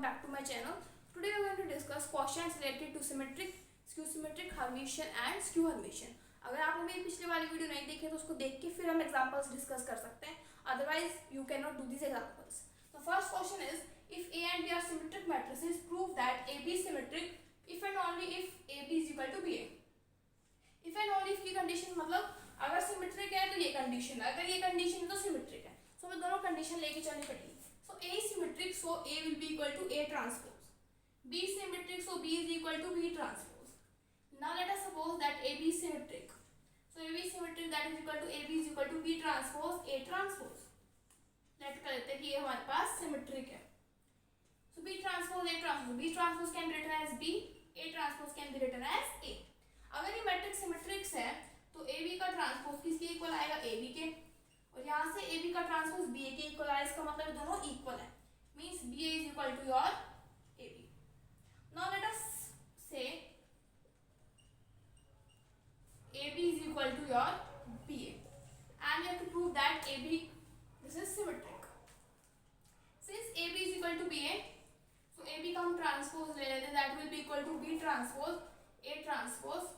welcome back to my channel. Today we are going to discuss questions related to symmetric, skew symmetric, Hermitian and skew Hermitian. अगर आपने मेरी पिछली वाली video नहीं देखी है तो उसको देख के फिर हम एग्जांपल्स डिस्कस कर सकते हैं, otherwise you can not do this examples. The first question is if A and B are symmetric matrices, prove that AB is symmetric if and only if AB is equal to BA. If and only if की condition मतलब अगर symmetric है तो ये condition है, अगर ये condition है तो सिमेट्रिक है. सो हमें दोनों कंडीशन लेके चलनी पड़ेगी. So A is symmetric, so A will be equal to A transpose. B is symmetric, so B is equal to B transpose. Now let us suppose that AB is symmetric. So AB is symmetric, that is equal to AB is equal to B transpose A transpose. Let कर लेते हैं कि ये हमारे पास symmetric है. So B transpose A transpose. B transpose can be written as B. A transpose can be written as A. अगर ये matrix सिमेट्रिक्स है तो AB का ट्रांसपोज किसके इक्वल आएगा? AB के. और यहाँ से AB का ट्रांसपोज BA के इक्वल आया, इसका मतलब दोनों इक्वल है. Means BA is equal to your AB. Now let us say AB is equal to your BA, and you have to prove that AB this is symmetric. Since AB is equal to BA, so AB का हम transpose ले लेते हैं, that will be equal to B transpose A transpose,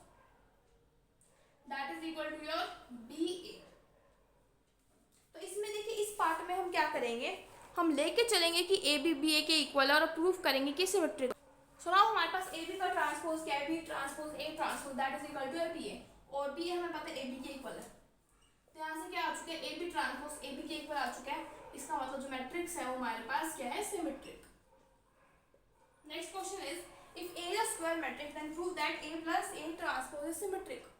that is equal to your BA. तो इसमें देखिए इस part में हम क्या करेंगे, हम लेके चलेंगे कि ए बी बी ए के इक्वल है और प्रूफ करेंगे कि सिमेट्रिक. सो नाउ हमारे पास ए बी का ट्रांसपोज क्या है? B transpose A transpose, that is equal to B A, और बी हमें पता है ए बी के इक्वल है. तो यहाँ से क्या आ चुका है? A B transpose A B के इक्वल आ चुका है. इसका मतलब जो मैट्रिक्स है वो हमारे पास क्या है? Symmetric. Next question is if A is a square matrix then prove that A plus A transpose is symmetric.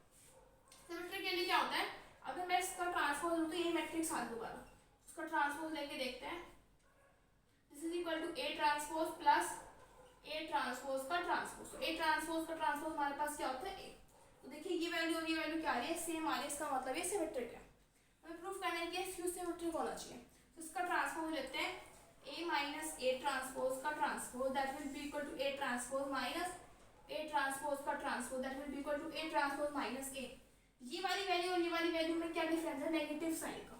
Symmetric के लिए क्या होता है? अगर मैं इसका ट्रांसपोज लूं तो ये मैट्रिक्स आ दोबारा, उसका ट्रांसपोज लेके देखते हैं. This is equal to A transpose plus A transpose का ट्रांसपोज. तो ए ट्रांसपोज का ट्रांसपोज हमारे पास क्या होता है? ए. तो देखिए ये वैल्यू और ये वैल्यू क्या आ रही है? सेम आ रही है. इसका मतलब ये सिमेट्रिक है. हमें प्रूफ करना है कि स्क्यू सिमेट्रिक होना चाहिए. तो इसका ट्रांसपोज लेते हैं, ए माइनस ए ट्रांसपोज का transpose, that will be equal to A transpose minus A transpose का transpose, that will be equal to A transpose minus A. ये वाली वैल्यू और ये वाली वैल्यू में क्या डिफरेंस है? नेगेटिव साइन का.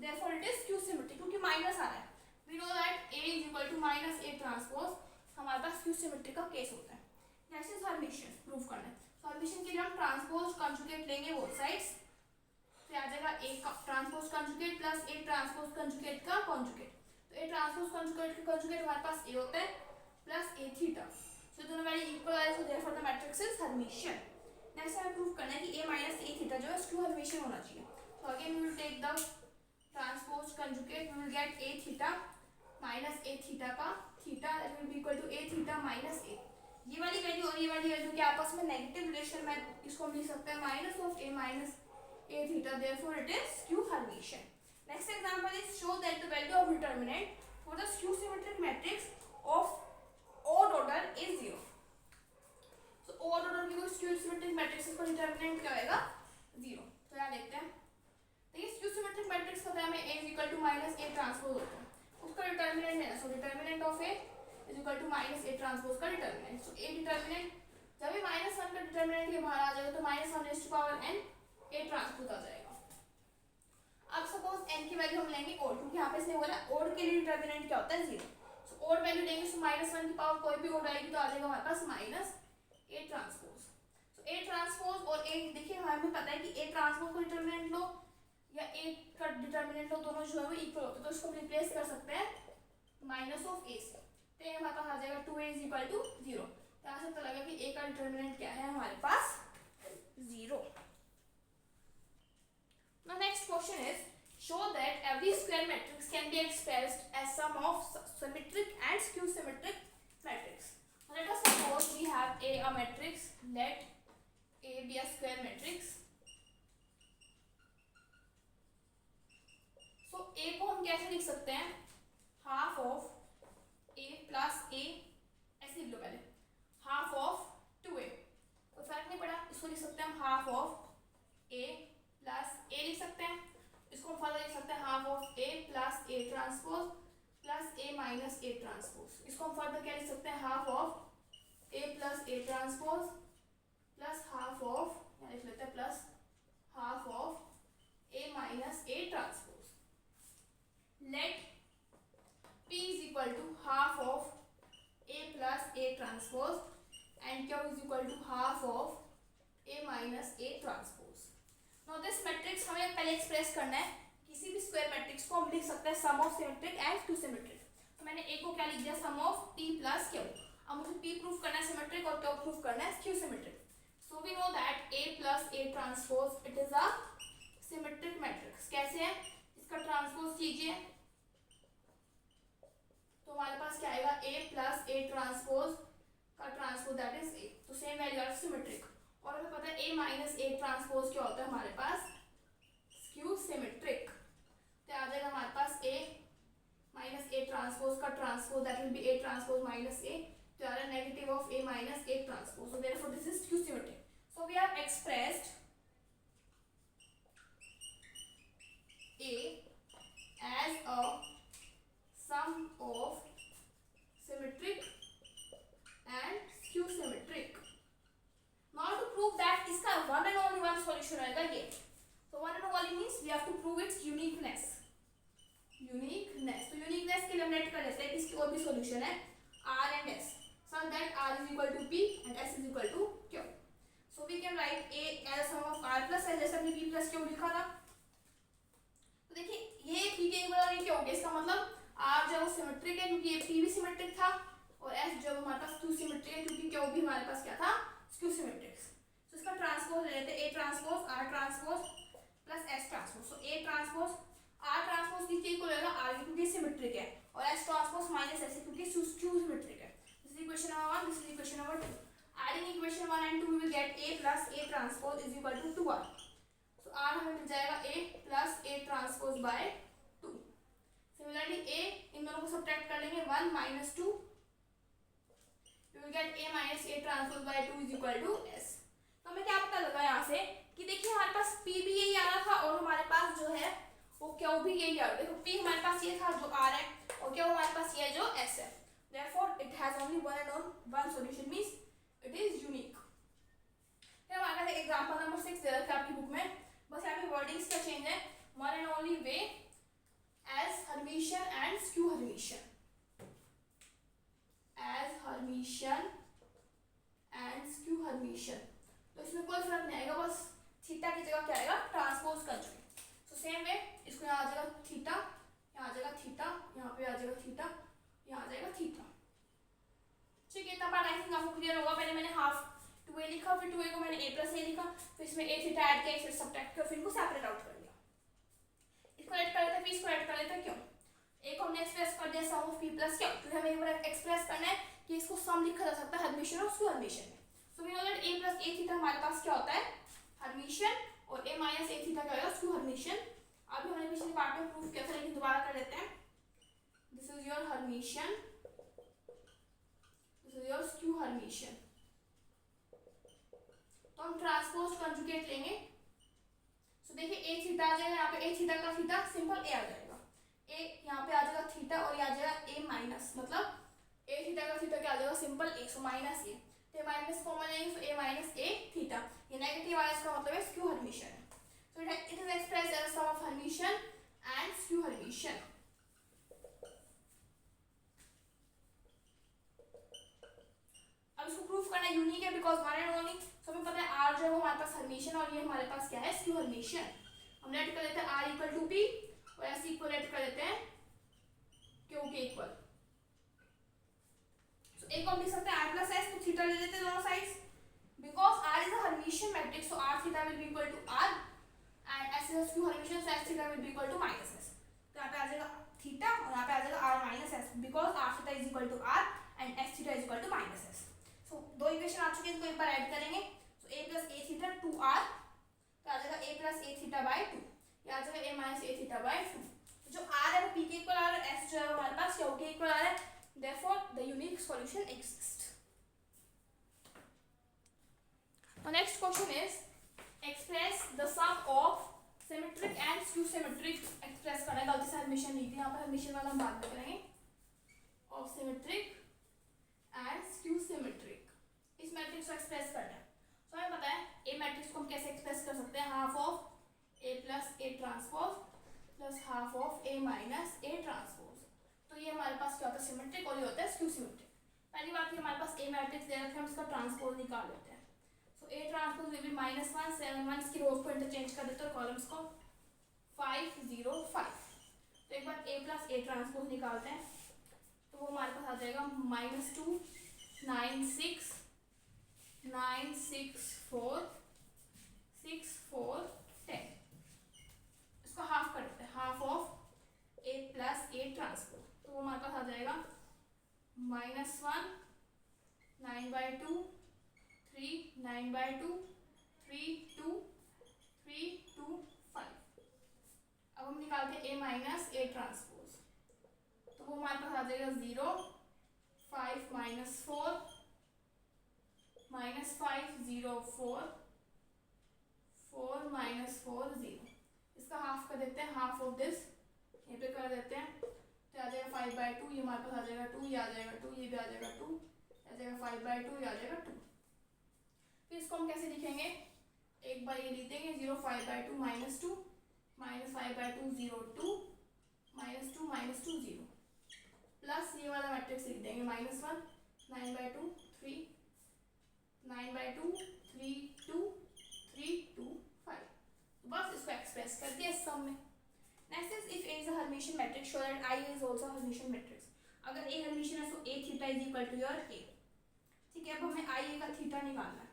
Therefore it is skew symmetric, क्योंकि माइनस आ रहा है. We know that A is equal to minus A transpose. हमारे पास skew symmetric का केस होता है. Next is Hermitian, प्रूफ करना है. Hermitian के लिए हम ट्रांसपोज कंजुगेट लेंगे बोथ साइड्स. तो आ जाएगा A का transpose conjugate plus A transpose conjugate का कंजुगेट. तो A ट्रांसपोज कंजुगेट का कंजुगेट हमारे पास A होता है प्लस A थीटा. So दोनों वैल्यू इक्वल आ रहे हैं, so therefore the matrix is Hermitian. Next हमें प्रूफ करना है कि A माइनस A थीटा जो है स्क्यू हर्मिशियन होना चाहिए. तो again we will take the transpose conjugate, we will get A theta minus A theta का theta, that will be equal to A theta minus A. ये वाली value और ये वाली वैल्यू के आपस में नेगेटिव रिलेशन में इसको हम लिख सकते हैं minus of A minus A theta, therefore it is skew Hermitian. Next example is show that the value of determinant for the skew symmetric matrix of odd order is 0. Odd order की कोई skew symmetric matrix का determinant क्या होगा? 0. तो यहाँ देखते हैं. देखिए स्क्यू सिमेट्रिक मैट्रिक्स पता है हमें A is equal to minus A transpose होता है, उसका डिटरमिनेंट है. So determinant of A is equal to minus A transpose का डिटरमिनेंट. सो A डिटरमिनेंट जब भी -1 का डिटरमिनेंट के बाहर आ जाएगा तो -1 raise to power n A transpose आ जाएगा. अब सपोज n की वैल्यू हम लेंगे ओड, क्योंकि यहाँ पे इसने बोला ओड के लिए डिटरमिनेंट क्या होता है? 0. सो ओड वैल्यू लेंगे तो -1 की पावर कोई भी ओड आएगी तो आ जाएगा हमारे पास माइनस A ट्रांसपोज. तो A ट्रांसपोज और A देखिए हमें पता है कि A ट्रांसपोज का डिटरमिनेंट लो या A का डिटरमिनेंट लो, दोनों जो है वो इक्वल होते हैं. तो इसको हम रिप्लेस कर सकते हैं माइनस ऑफ A से. तो ये हमारे पास आ जाएगा 2A इज इक्वल टू 0. तो यहाँ से पता लगा कि A का डिटरमिनेंट क्या है? हमारे पास 0. Now next question is show that every square matrix can be expressed as sum of symmetric and skew symmetric matrix. Let us suppose we have a matrix, let A be a square matrix. So A को हम कैसे लिख सकते हैं? Half of A plus A, ऐसे लिख लो पहले, half of 2A. तो फर्क नहीं पड़ा, इसको लिख सकते हैं हम half of A plus A लिख सकते हैं. इसको हम फर्दर लिख सकते हैं half of A plus A transpose plus A minus A transpose. इसको हम फर्दर क्या लिख सकते हैं? Half of A plus A transpose plus half of, यहाँ लिख लेते हैं plus half of A minus A transpose. Let P is equal to A transpose and Q is equal to half of A minus A transpose. Now this matrix हमें पहले express करना है. किसी भी स्क्वायर मैट्रिक्स को हम लिख सकते हैं sum of symmetric and skew symmetric. तो मैंने A को क्या लिख दिया, sum of P plus Q. अब मुझे P प्रूफ करना है सिमेट्रिक और Q प्रूफ करना है skew symmetric. So we know that A plus A transpose it is a symmetric matrix. कैसे है, इसका ट्रांसपोज कीजिए तो हमारे पास क्या आएगा, A plus A transpose का ट्रांसपोज दैट इज A. तो सेम वैल्यू ऑफ सिमेट्रिक. और हमें पता है A minus A transpose क्या होता है हमारे पास, स्क्यू सिमेट्रिक. तो आ जाएगा हमारे पास A minus A transpose का transpose that will B A transpose minus A. तो आ रहा है negative of A minus A transpose. So therefore this is skew symmetric. So we have expressed A as a sum of symmetric and skew symmetric. Now to prove that इसका one and only one solution रहेगा ये. So one and only means we have to prove its uniqueness. Uniqueness. तो uniqueness के लिए हम late कर लेते हैं इसकी और भी solution है R and S. So that R is equal to P and S is equal to Q. So we can write A as sum of R plus S जैसे हमने P plus Q लिखा था. तो देखिए ये P के equal और ये क्या हो गया, इसका मतलब R जो है वो सिमेट्रिक है क्योंकि ये P भी सिमेट्रिक था और S जो हमारे पास स्क्यू सिमेट्रिक है क्योंकि Q भी हमारे पास क्या था, स्क्यू सिमेट्रिक. तो इसका ट्रांसपोज ले लेते हैं A transpose R transpose plus S transpose. So A transpose R transpose किसके इक्वल होगा, R क्योंकि सिमेट्रिक है और S ट्रांसपोज माइनस S क्योंकि स्क्यू सिमेट्रिक है. This is equation number 1, this is equation number 2. Adding equation 1 and 2 we will get A plus A transpose is equal to 2R. So R हमें मिल जाएगा A plus A transpose by 2. Similarly A इन दोनों को subtract कर लेंगे 1 minus 2. We will get A minus A transpose by 2 is equal to S. तो हमें क्या पता लगा यहाँ से कि देखिए हमारे पास P भी यही आ रहा था और हमारे पास जो है वो Q भी यही आ रहा है. देखो P हमारे पास ये था जो R है और Q हमारे पास ये जो S है. Therefore it has only one and one solution means it is unique. फिर हमारे पास एग्जांपल नंबर 6 दे रखा है आपकी बुक में. बस यहाँ पे वर्डिंग्स का चेंज है. one and only way as Hermitian and skew Hermitian. As Hermitian and skew Hermitian. तो इसमें कोई फर्क नहीं आएगा, बस थीटा की जगह क्या आएगा, transpose conjugate. So same way इसको यहाँ आ जाएगा थीटा, यहाँ आ जाएगा थीटा, यहाँ पे आ जाएगा थीटा, यहाँ आ जाएगा थीटा. ठीक है, इतना पार्ट आई थिंक आपको क्लियर होगा. पहले मैंने हाफ 2a लिखा, फिर 2a को मैंने a प्लस a लिखा, फिर इसमें a थीटा ऐड किया, फिर सब्ट्रैक्ट किया, फिर इनको सेपरेट आउट कर दिया. इसको ऐड कर लेते हैं, फिर इसको ऐड कर लेते हैं. क्यों, a को हमने एक्सप्रेस कर दिया sum of p plus q. फिर हमें एक बार एक्सप्रेस करना है कि इसको सम लिखा जा सकता है हर्मिशियन और स्क्यू हर्मिशियन में. So we know that a plus a theta हमारे पास क्या होता है, हर्मिशियन, और a माइनस a थीटा क्या होगा, स्क्यू हर्मिशियन. अभी हमने पिछले पार्ट में प्रूफ किया था लेकिन दोबारा कर लेते हैं. This is your Hermitian, this is your skew Hermitian. तो हम ट्रांसपोज कंजुगेट लेंगे. सो देखिए a थीटा आ जाएगा, यहाँ पे a थीटा का थीटा सिंपल a आ जाएगा, a यहाँ पे आ जाएगा थीटा और ये आ जाएगा a माइनस, मतलब a थीटा का थीटा क्या आ जाएगा, simple a. So minus a, तो माइनस कॉमन लेंगे तो a माइनस a थीटा. ये नेगेटिव आया, इसका मतलब है स्क्यू हर्मिशियन है. So it is expressed as sum of Hermitian and skew Hermitian. अब इसको प्रूफ करना यूनिक है because one and only. So हमें पता है R जो है वो हमारे पास हर्मिशियन और ये हमारे पास क्या है, स्क्यू हर्मिशियन. हम लेट कर लेते हैं R इक्वल टू P और ऐसे इक्वल लेट कर लेते हैं Q के इक्वल. सो एक को हम लिख सकते हैं R प्लस S, तो थीटा ले लेते हैं दोनों sides because R is a Hermitian matrix. So R theta will be equal to R and S is a skew Hermitian, so S theta will be equal to minus S. तो यहाँ पे आ जाएगा theta और यहाँ पे आ जाएगा R minus S because R theta is equal to R and S theta is equal to minus S. So दो इक्वेशन आ चुके हैं, इनको एक बार ऐड करेंगे. सो a plus a theta 2r, तो आ जाएगा a plus a theta by 2, ये आ जाएगा a minus a theta by 2. जो r है वो p के इक्वल आ रहा है, s जो है हमारे पास q के इक्वल आ रहा है. Therefore the unique solution exist. The next question is express the sum of symmetric and skew symmetric. Express करना है, गलती से हर्मिशियन ली थी यहाँ पर, हर्मिशियन वाला हम बाद में करेंगे. Of symmetric and skew symmetric, इस मैट्रिक्स को एक्सप्रेस करना है. तो हमें पता है ए मैट्रिक्स को हम कैसे एक्सप्रेस कर सकते हैं, half of A plus A transpose plus half of A minus A transpose. तो ये हमारे पास क्या होता है, सिमेट्रिक, और ये होता है स्क्यू सिमेट्रिक. पहली बात हमारे पास ए मैट्रिक्स दे रखे हैं, हम इसका ट्रांसपोज निकाल लेते हैं। सो ए ट्रांसपोज विल बी -1 7 1, इसकी रोज को इंटरचेंज कर देते हैं और कॉलम्स को 5 0 5। तो एक बार ए प्लस ए ट्रांसपोज निकालते हैं, तो वो हमारे पास आ जाएगा -2 9 6 9 6 4 6 4 10। इसको हाफ कर देते हैं, half of A plus A transpose, तो वो हमारे पास आ जाएगा -1 9/2 3 9/2 3 2 3 2 5। अब हम निकालते हैं ए माइनस ए ट्रांसपोज, तो वो हमारे पास आ जाएगा 0 5 -4 -5 0 4 4 -4 0। इसका हाफ कर देते हैं, हाफ ऑफ दिस यहाँ पे कर देते हैं, तो आ जाएगा 5/2, ये हमारे पास आ जाएगा 2, ये आ जाएगा 2, ये भी आ जाएगा 2, आ जाएगा 5/2, ये आ जाएगा 2। फिर इसको हम कैसे लिखेंगे, एक बार ये लिख देंगे 0 5/2 -2 -5/2 0 2 -2 0 प्लस ये वाला मैट्रिक्स लिख देंगे -1 9/2 3 9/2 3 2 3 2 5। बस इसको एक्सप्रेस कर दिया इस सम में। Next is if A is a Hermitian matrix, show that I is also a Hermitian matrix। अगर A Hermitian है तो A theta is equal to your A। ठीक है, अब हमें I A का थीटा निकालना है,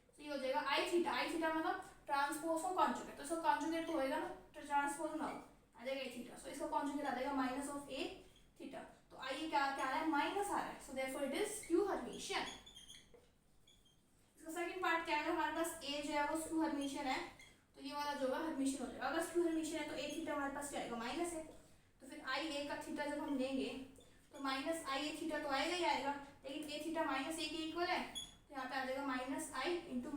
तो ये हो जाएगा I थीटा मतलब ट्रांसपोज को कॉन्जुगेट, तो इसका कॉन्जुगेट तो होएगा ना, तो ट्रांसपोज ना हो आ जाएगा A थीटा, सो इसका कॉन्जुगेट आ जाएगा माइनस ऑफ A थीटा। तो I A क्या क्या आ रहा है, माइनस आ रहा है, सो therefore it is skew Hermitian. इसका सेकंड पार्ट क्या है, हमारे पास A जो है वो स्क्यू हर्मिशियन है, तो ये वाला जो होगा हर्मिशियन हो जाएगा। अगर स्क्यू हर्मिशियन है तो A थीटा हमारे पास क्या आएगा, माइनस है, तो फिर I A का थीटा जब हम लेंगे तो माइनस I A थीटा तो आएगा ही आएगा, लेकिन A थीटा -A के इक्वल है, तो यहाँ पे आ जाएगा -I इंटू -A,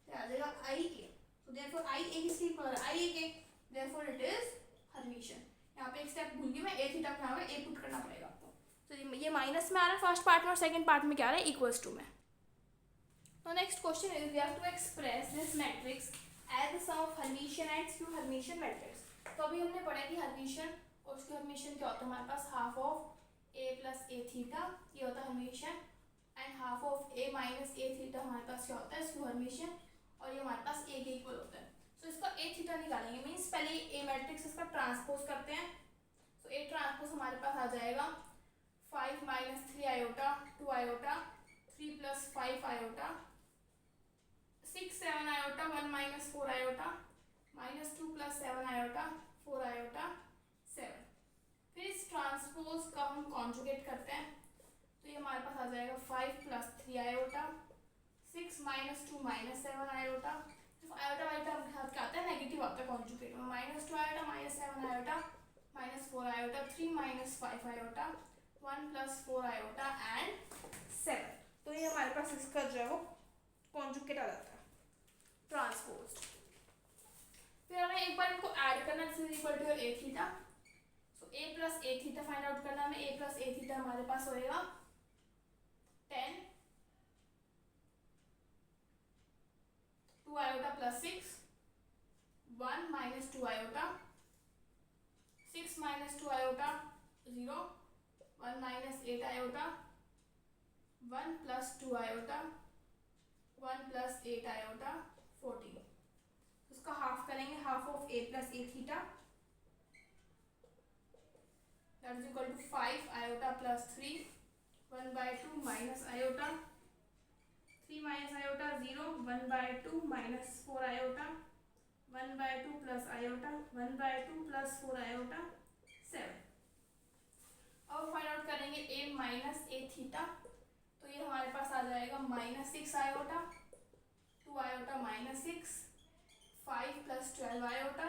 तो आ जाएगा I A। तो देयरफॉर I A किसके इक्वल है, I A के, देयरफॉर इट इज हर्मिशियन। यहाँ पे एक स्टेप भूल गई मैं, A थीटा को यहाँ पे A पुट करना पड़ेगा आपको। तो ये माइनस में आ रहा है फर्स्ट पार्ट में, और सेकंड पार्ट में क्या आ रहा है, इक्वल्स टू में। तो next question is we have to express this matrix as the sum of Hermitian and skew Hermitian matrix. तो अभी हमने पढ़ा कि हर्मिशियन और स्क्यू हर्मिशियन क्या होता है, हमारे पास half of A plus A theta ये होता है Hermitian, and half of A minus A theta हमारे पास क्या होता है, स्क्यू हर्मिशियन, और ये हमारे पास A के इक्वल होता है। सो इसका A थीटा निकालेंगे, मीन्स पहले A मैट्रिक्स इसका ट्रांसपोज करते हैं। सो A ट्रांसपोज हमारे पास आ जाएगा 5 -3 iota 2 iota 3 + 5 iota 6 7 iota 1 - 4 iota -2 + 7 iota 4 iota 7। फिर इस ट्रांसपोज का हम कॉन्जुगेट करते हैं, तो ये हमारे पास आ जाएगा 5 + 3 आयोटा 6 - 2 - 7 आयोटा। तो आयोटा वाइटा के साथ क्या आता है, नेगेटिव आता है कॉन्जुगेट में, -2 iota -7 iota -4 iota 3 - 5 iota 1 + 4 iota and 7। तो ये हमारे पास इसका जो है वो कॉन्जुगेट आ जाता है ट्रांसपोज। फिर हमें एक बार इनको ऐड करना, this is equal to your A theta. So A + A theta find out करना है, A + A थीटा हमारे पास होएगा 10 2 iota + 6 1 - 2 iota 6 - 2 iota 0 1 - 8 iota 1 + 2 iota 1 + 8 iota 14। उसका हाफ करेंगे, half of A + A theta that is equal to 5 iota + 3 1/2 minus iota 3 - iota 0 1/2 - 4 iota 1/2 + iota 1/2 + 4 iota 7। अब find out करेंगे A - A theta, तो ये हमारे पास आ जाएगा -6 iota 2 iota -6 5 + 12 iota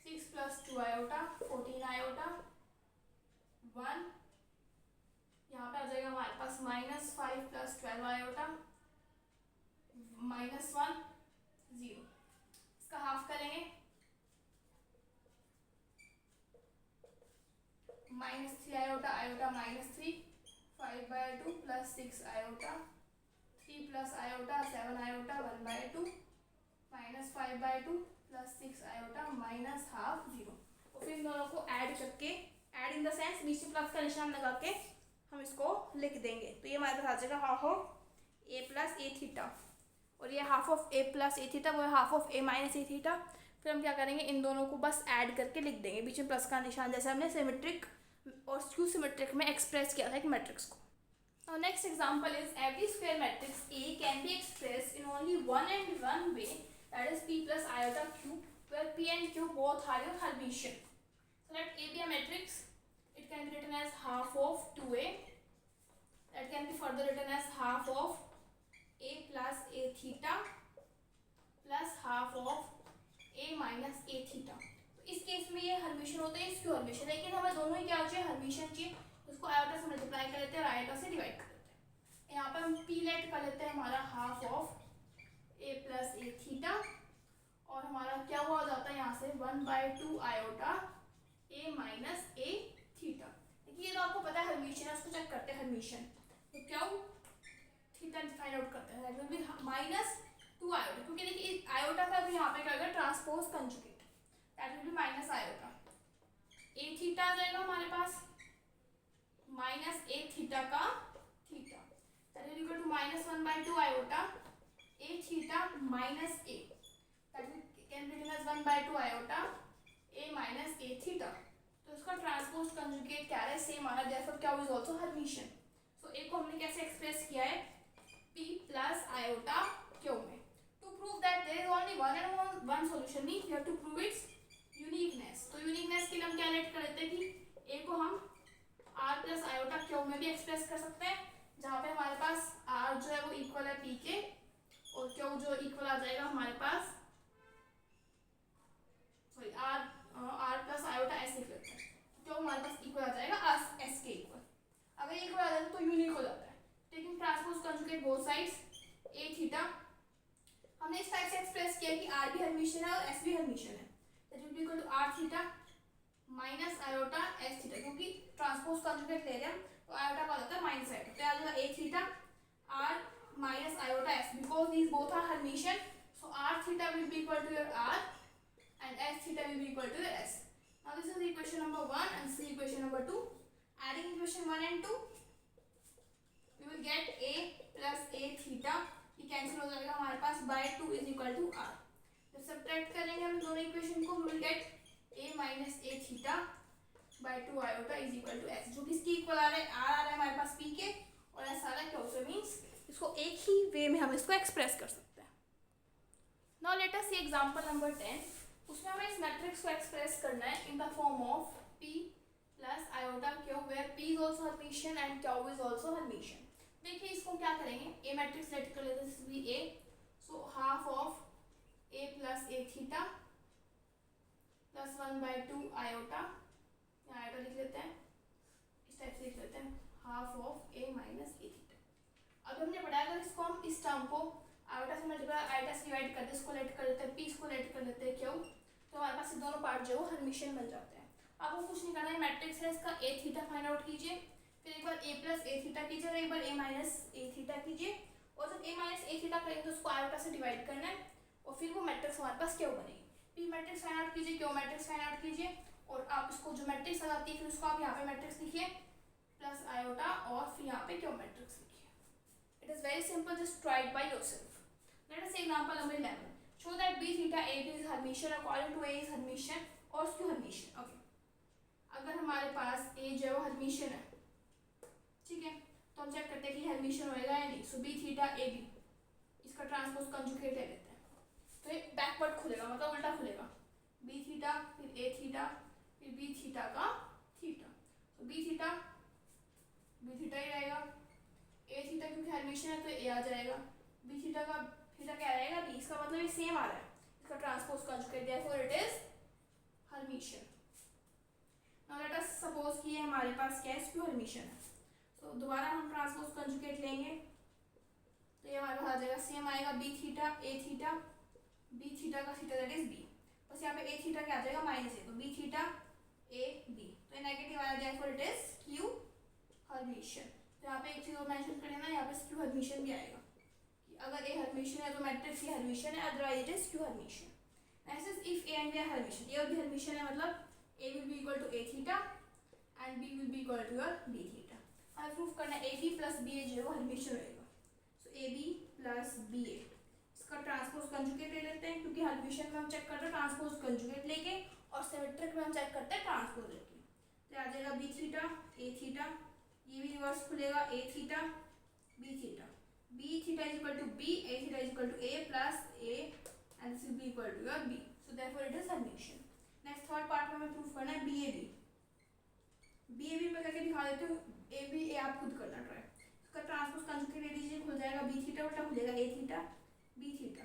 6 + 2 iota 14 iota 1। यहाँ पे आ जाएगा हमारे पास -5 + 12 आयोटा -1 0। इसका हाफ करेंगे, -3 iota iota -3 5/2 + 6 iota 3 + iota 7 iota 1/2 -5/2 + 6 iota -½ 0। और फिर इन दोनों को ऐड करके, ऐड इन द सेंस बीच में प्लस का निशान लगा के हम इसको लिख देंगे। तो ये हमारे पास आ जाएगा half of A plus A theta, और ये half of A plus A theta, वो है half of A minus A theta. फिर हम क्या करेंगे, इन दोनों को बस ऐड करके लिख देंगे, बीच में प्लस का निशान, जैसे हमने सिमेट्रिक और स्क्यू सिमेट्रिक में एक्सप्रेस किया था एक मैट्रिक्स को। Now next example is every square matrix A can be expressed in only one and one way, that is P plus iota q, where P and Q both are your Hermitian. So let A be a matrix. It can be written as half of 2A. That can be further written as half of A plus A theta plus half of A minus A theta. तो इस case में ये Hermitian होते हैं, इसकी Hermitian, लेकिन हमें दोनों ही क्या चाहिए, हर्मिशन चाहिए। उसको आयोटा से मल्टीप्लाई कर लेते हैं और आयोटा से डिवाइड कर लेते हैं। यहाँ पर हम पी लेट कर लेते हैं हमारा half of A plus A theta, और हमारा क्या हुआ जाता है यहाँ से 1/2 iota A minus A theta. देखिए ये तो आपको पता है हर्मिशन है, उसको चेक करते हैं हर्मिशन। तो क्या थीटा फाइंड आउट करते हैं, दैट विल बी -2 आयोटा, क्योंकि देखिए आयोटा का भी यहाँ पे क्या होगा, transpose conjugate, that will be minus iota A theta आ जाएगा हमारे पास माइनस ए थीटा का theta, that will equal to -1/2 iota A theta minus A, that can be written as 1/2 iota A minus A theta. तो इसका transpose conjugate क्या है, same आ रहा है, देयरफॉर क्या is also Hermitian. So A को हमने कैसे एक्सप्रेस किया है, p प्लस आयोटा क्यू में। To prove that there is only one and one solution, means we have to prove its uniqueness. तो यूनिकनेस के लिए हम क्या लेट कर लेते हैं कि ए को हम r प्लस आयोटा क्यू में भी एक्सप्रेस कर सकते हैं, जहाँ पे हमारे पास r जो है वो इक्वल है p के, और क्यू जो इक्वल आ जाएगा हमारे पास, sorry r plus iota s लिख लेते हैं, क्यू हमारे पास इक्वल आ जाएगा s के इक्वल। अगर इक्वल आ जाए तो यूनिक हो जाता है। Taking transpose conjugate both sides a theta, हमने इस टाइप से एक्सप्रेस किया कि r भी हर्मिशन है और s भी हर्मिशन है, that will be equal to r theta minus iota S theta, क्योंकि ट्रांसपोज कंजुगेट ले रहे हैं तो आयोटा का होता है माइनस आयोटा, तो आ जाएगा A theta R minus iota S, because these both are Hermitian, so R theta will be equal to your R and S theta will be equal to your S. Now this is equation number 1 and this is equation number 2. Adding equation 1 and 2, we will get a plus a theta, ये cancel हो जाएगा हमारे पास, by 2 is equal to r। जब subtract करेंगे हम दोनों equation को, we will get a minus a theta by 2 iota is equal to s, जो कि इसकी इक्वल आ रहा है, r आ रहा है हमारे पास p के और s आ रहा है q से, मींस इसको एक ही वे में हम इसको एक्सप्रेस कर सकते हैं। Now let us see example number 10, उसमें हमें इस मैट्रिक्स को एक्सप्रेस करना है in the form of p plus iota q, where p is also Hermitian and q is also Hermitian. देखिए इसको क्या करेंगे, a मैट्रिक्स लेट कर लेते हैं, this will B a, so half of a plus a theta plus 1/2 iota, यहाँ iota लिख लेते हैं, इस टाइप से लिख लेते हैं, half of a minus a theta. अब हमने पढ़ा अगर इसको हम इस टर्म को आयोटा से मल्टीप्लाई आयोटा से डिवाइड करते हैं, इसको लेट कर लेते हैं p, इसको लेट कर लेते हैं q, तो हमारे पास ये दोनों पार्ट जो है हर्मिशन बन जाते हैं। आपको कुछ नहीं करना है, मैट्रिक्स है इसका a थीटा फाइंड आउट कीजिए, फिर एक बार a प्लस a थीटा कीजिए और एक बार a माइनस a थीटा कीजिए, और जब a माइनस a थीटा करेंगे तो उसको आयोटा से डिवाइड करना है, और फिर वो मैट्रिक्स हमारे पास q बनेगी। p मैट्रिक्स फाइंड आउट कीजिए, q मैट्रिक्स फाइंड आउट कीजिए, और आप इसको जो मैट्रिक्स आ जाती है फिर उसको आप यहाँ पे मैट्रिक्स लिखिए प्लस आयोटा, और फिर यहाँ पे q मैट्रिक्स लिखिए। It is very simple, just try it by yourself. Let us see example number 11, show that b theta a is Hermitian according to a is Hermitian और q Hermitian. Okay, अगर हमारे पास a जो है वो Hermitian है, ठीक है, तो हम चेक करते हैं कि हर्मिशन होएगा या नहीं। सो b थीटा a b, इसका ट्रांसपोज कंजुगेट ले लेते हैं, तो ये बैकवर्ड खुलेगा, मतलब उल्टा खुलेगा, b थीटा फिर a थीटा फिर b थीटा का थीटा, तो b थीटा ही रहेगा, a थीटा क्योंकि हर्मिशन है तो a आ जाएगा, b थीटा का थीटा क्या रहेगा b, इसका मतलब ये सेम आ रहा है, इसका transpose conjugate, therefore it is Hermitian. Now let us suppose कि ये हमारे पास क्या है, स्क्यू हर्मिशन है, तो दोबारा हम ट्रांसपोज कंजुगेट लेंगे, तो ये हमारे पास आ जाएगा, सेम आएगा b theta a theta b theta का थीटा दैट इज b, बस यहाँ पे a थीटा क्या आ जाएगा माइनस a, तो b थीटा a b, तो ये नेगेटिव आया, therefore it is q Hermitian. तो यहाँ पे एक चीज और मेंशन कर लेना, यहाँ पे q हर्मिशन भी आएगा, कि अगर a हर्मिशन है तो मैट्रिक्स ये हर्मिशन है, otherwise it is q Hermitian. Next is if a and b are Hermitian, a और b हर्मिशन है, मतलब a will be equal to a theta and b will be equal to your b theta। हमें proof करना है A B plus B ए जो है वो Hermitian रहेगा। सो ए बी प्लस बी ए, इसका ट्रांसपोज कंजुगेट ले लेते हैं, क्योंकि हर्मिशियन में हम चेक करते हैं ट्रांसपोज कंजुगेट लेके, और सिमेट्रिक में हम चेक करते हैं ट्रांसपोज लेके। तो आ जाएगा बी थीटा ए थीटा, ये भी रिवर्स खुलेगा A theta B theta, B theta is equal to B, A theta is equal to A plus A, and this will be equal to your B. So therefore it is Hermitian. Next third part में हमें proof करना है B A B. B A B में करके दिखा देते हूँ, A B ए आप खुद करना ट्राई। इसका ट्रांसपोज कंजुगेट ले लीजिए, खुल जाएगा बी थीटा उल्टा खुलेगा ए थीटा बी थीटा,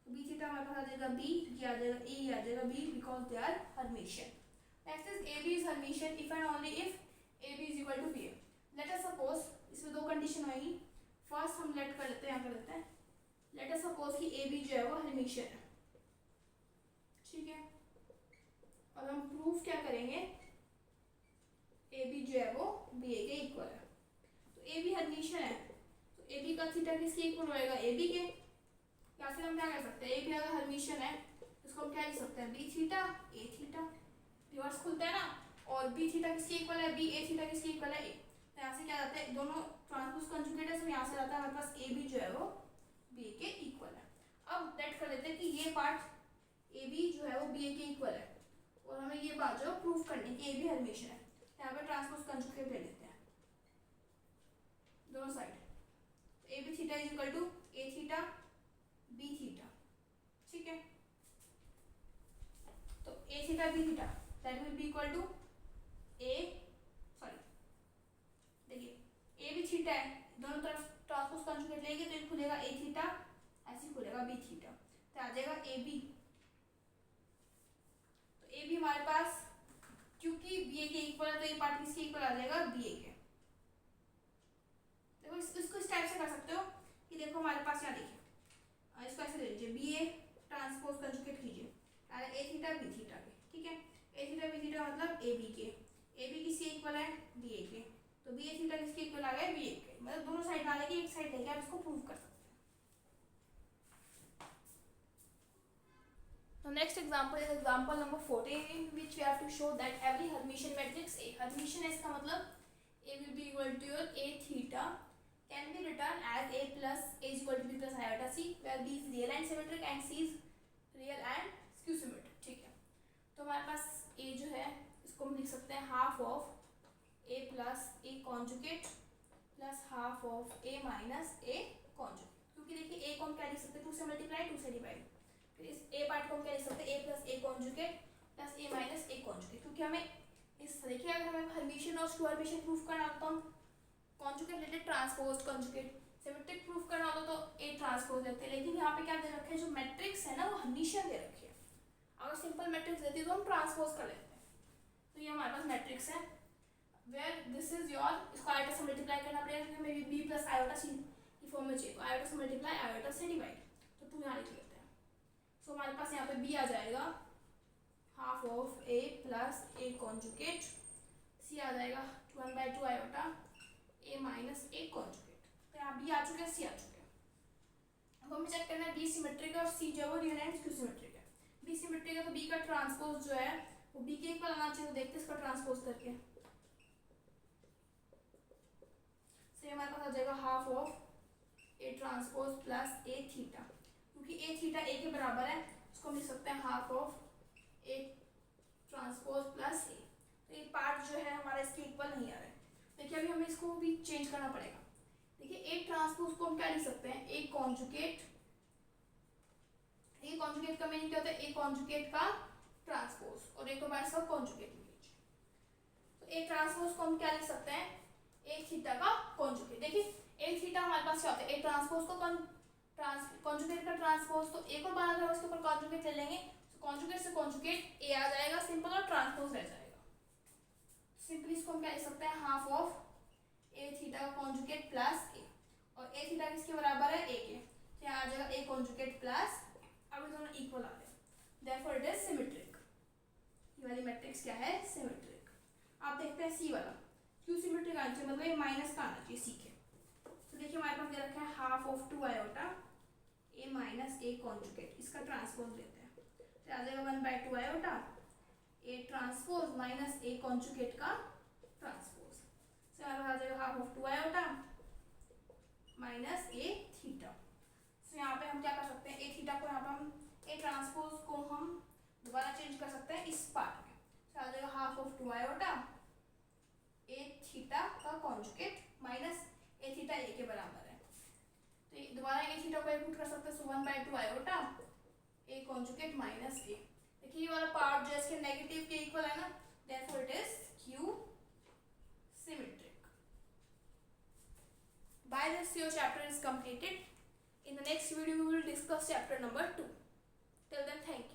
तो बी थीटा हमारे पास आ जाएगा बी, ये आ जाएगा ए, ये आ जाएगा B, because they are Hermitian. Next is A B is Hermitian if and only if A B is equal to B A. Let us suppose, इसमें दो कंडीशन होगी। फर्स्ट हम लेट कर लेते हैं, यहाँ कर लेते हैं, लेट अस सपोज कि ए बी जो है वो हर्मिशियन है, ठीक है, और हम प्रूफ क्या करेंगे, ए बी जो है वो बी ए के इक्वल है। तो ए बी हर्मिशियन है, तो ए बी का थीटा किसके इक्वल होएगा, ए बी के, या फिर हम क्या कर सकते हैं, ए बी अगर हर्मिशियन है इसको हम क्या लिख सकते हैं, बी थीटा ए थीटा, रिवर्स खुलता है ना, और बी थीटा किसके इक्वल है, बी ए थीटा किसके इक्वल है, ए। तो यहाँ से क्या जाता है, दोनों ट्रांसपोज कंजुगेट है, तो यहाँ से आता है हमारे पास ए बी जो है वो बी ए के इक्वल है। अब लेट कर लेते हैं कि ये पार्ट ए बी जो है वो बी ए के इक्वल है, और हमें ये बात जो प्रूफ करनी कि ए बी हर्मिशियन है। यहाँ पे ट्रांसपोज कंजुगेट ले लेते हैं दोनों side. A B theta is equal to A theta B theta, ठीक है, तो A theta B theta that will be equal to A, sorry देखिए ए बी थीटा है, दोनों तरफ ट्रांसपोज कंजुगेट लेंगे तो ये खुलेगा ए थीटा, ऐसे खुलेगा बी थीटा, तो आ जाएगा ए बी। तो ए बी हमारे पास क्योंकि बी ए के इक्वल है, तो ये पार्ट किसके इक्वल आ जाएगा, बी ए के। देखो इसको इस टाइप से कर सकते हो कि देखो हमारे पास यहाँ देखिए, इसको ऐसे ले लीजिए, बी ए ट्रांसपोज कंजुगेट कीजिए, ए थीटा बी थीटा के, ठीक है, ए थीटा बी थीटा मतलब ए बी के, ए बी किसके इक्वल है, बी ए के, तो बी ए थीटा किसके इक्वल आ गया, बी ए के, मतलब दोनों साइड डालेंगे, एक साइड लेके आप इसको प्रूव कर सकते हैं। So next example is example number 14, in which we have to show that every Hermitian matrix A, Hermitian है इसका मतलब A will be equal to your A theta can be written as A plus A is equal to B plus iota C, where B is real and symmetric and C is real and skew symmetric, ठीक है। तो हमारे पास A जो है इसको हम लिख सकते हैं half of A plus A conjugate plus half of A minus A conjugate, क्योंकि देखिए A को हम क्या लिख सकते हैं, 2 से मल्टीप्लाई 2 से डिवाइड, फिर इस ए पार्ट को हम क्या लिख सकते हैं, A plus A conjugate plus A minus A conjugate, क्योंकि हमें इस देखिए अगर हमें हर्मिशियन और स्क्यू हर्मिशियन प्रूफ करना हो तो हम कॉन्जुगेट लेते ट्रांसपोज कॉन्जुगेट, सिमेट्रिक प्रूफ करना हो तो ए ट्रांसपोज लेते हैं, लेकिन यहाँ पे क्या दे रखे हैं, जो मैट्रिक्स है ना वो हर्मिशियन दे रखी है। अगर सिंपल मैट्रिक्स देती है तो हम ट्रांसपोज कर लेते हैं। तो ये हमारे पास मैट्रिक्स है वेयर दिस इज योर, इसको आयोटा से मल्टीप्लाई करना पड़ेगा क्योंकि हमें बी प्लस आयोटा सी की फॉर्म में चाहिए, तो आयोटा से मल्टीप्लाई आयोटा से डिवाइड, तो 2 यहाँ लिख लेते हैं। तो हमारे पास यहाँ पे b आ जाएगा half of a plus a conjugate, c आ जाएगा 1/2 iota a minus a conjugate, तो यहाँ b आ चुके हैं, c आ चुके हैं। अब हमें चेक करना है b सिमेट्रिक है और c जो है वो रियल एंड स्क्यू सिमेट्रिक है। b सिमेट्रिक है तो b का ट्रांसपोज जो है वो b के इक्वल आना चाहिए, तो देखते हैं इसका ट्रांसपोज करके, से हमारे पास आ जाएगा half of a transpose plus a theta, क्योंकि ए थीटा ए के बराबर है, उसको हम लिख सकते हैं half of A transpose plus A. तो ये पार्ट जो है हमारा इसके इक्वल नहीं आ रहा है, देखिए अभी हमें इसको भी चेंज करना पड़ेगा। देखिए ए ट्रांसपोज को हम क्या लिख सकते हैं, ए कॉन्जुगेट, ए कॉन्जुगेट का मीनिंग क्या होता है, ए कॉन्जुगेट का ट्रांसपोज, और एक हमारे साथ कॉन्जुगेट लीजिए, तो ए ट्रांसपोज को हम क्या लिख सकते हैं, ए थीटा का कॉन्जुगेट। देखिए ए थीटा हमारे पास क्या होता है, ए ट्रांसपोज को कॉन्जुगेट का ट्रांसपोज, तो ए को बना था उसके ऊपर कॉन्जुगेट ले लेंगे, तो कॉन्जुगेट से कॉन्जुगेट ए आ जाएगा सिंपल, और ट्रांसपोज रह जाएगा। सिंपली इसको हम क्या लिख सकते हैं, हाफ ऑफ ए थीटा का कॉन्जुगेट प्लस ए, और ए थीटा किसके बराबर है, ए के, तो यहाँ आ जाएगा ए कॉन्जुगेट प्लस, अब ये दोनों इक्वल आ गए, देयरफॉर इट इज सिमेट्रिक। ये वाली मैट्रिक्स क्या है, सिमेट्रिक। आप देखते हैं सी वाला, क्यों सिमेट्रिक आना चाहिए, मतलब ये माइनस का आना चाहिए सी के। तो देखिए हमारे पास दे रखा है half of 2 iota A minus A conjugate, इसका ट्रांसपोज लेते हैं, तो आ जाएगा 1/2 iota A transpose minus A conjugate का ट्रांसपोज, तो हमारे पास आ जाएगा half half of 2 iota minus A theta. तो यहाँ पे हम क्या कर सकते हैं, ए थीटा को यहाँ पे हम ए ट्रांसपोज को हम दोबारा चेंज कर सकते हैं इस पार्ट में। तो आ जाएगा half of 2 iota A theta का कॉन्जुगेट माइनस ए थीटा ए के बराबर है। तो दोबारा ए थीटा को पुट कर सकते हैं, सो 1/2 आयोटा ए कॉन्जुगेट माइनस ए। देखिए ये वाला पार्ट जो इसके नेगेटिव के इक्वल है ना, therefore it is Q symmetric. By this your chapter is completed. In the next video we will discuss chapter number 2. Till then, thank you.